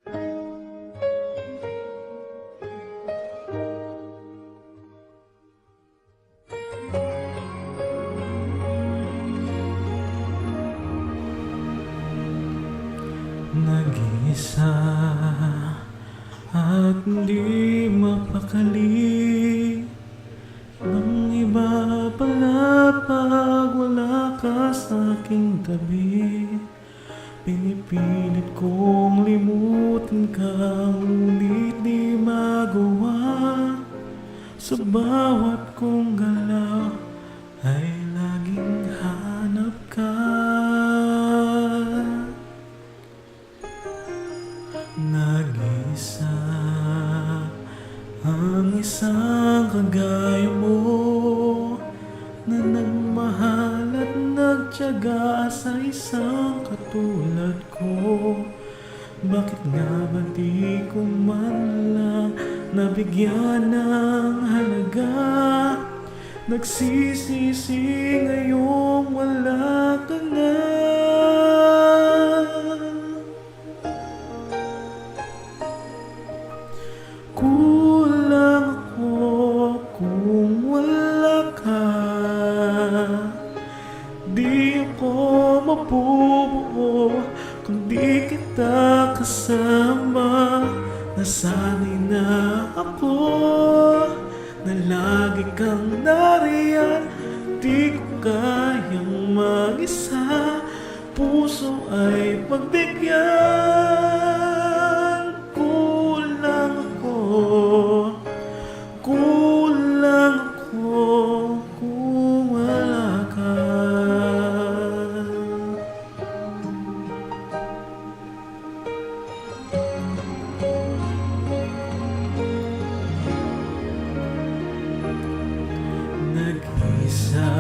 Nag-iisa at di mapakali. Ibang iba pala pag wala ka sa aking tabi. Pinipilit kong limutin ka, ngunit di magawa. Sa bawat kong galaw ay laging hanap ka. Nag-iisa ang isang kagaya mo, na nagmahal at nagtiyaga sa isang katulad ko. Bakit nga ba di ko man lang nabigyan ng halaga? Nagsisisi ngayong wala ka na. Kulang ako kung wala ka. Di ako mabubuo kung di kita kasama. Nasanay na ako na lagi kang nariyan. Di ko kayang mag-isa, puso ay pagbigyan. Kulang ako kung wala ka. Nag-isa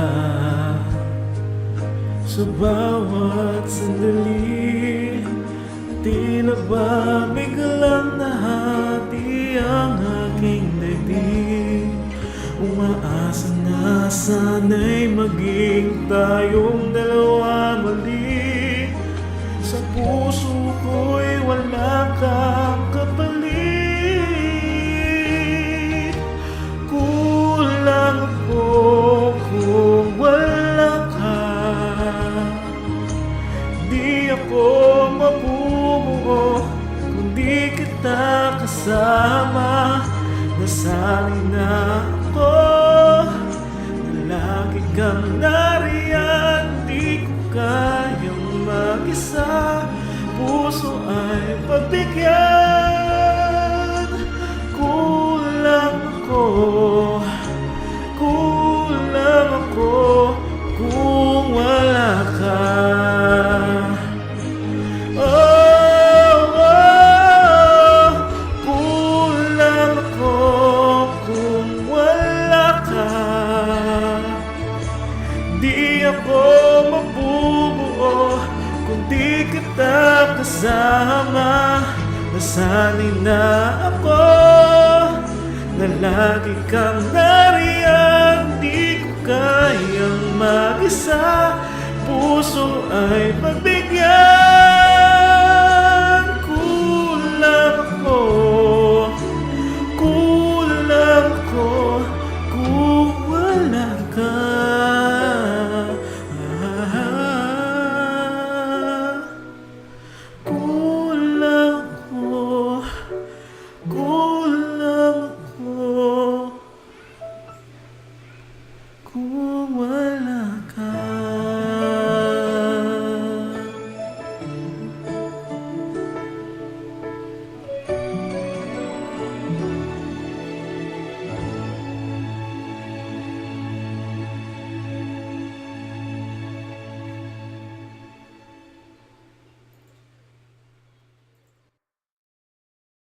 sa bawat sandali, tila ba biglang nahati ang aking daigdig. Umaasa na sana'y maging tayong dalawa muli. Sa puso ko'y wala kang kapalit. Kulang ako kung wala ka. Di ako mabubuo kung di kita kasama. Nasanay na ako na lagi kang nariyan. Di ko kayang mag-isa, puso ay pagbigyan. Kulang ako kung wala ka. Kulang ako kung wala ka. Di ako mabubuo kung di kita kasama. Nasanay na ako na lagi kang nariyan. Di ko kayang mag-isa, puso ay pagbigyan. Kulang ako kung wala ka. Kulang ako kung wala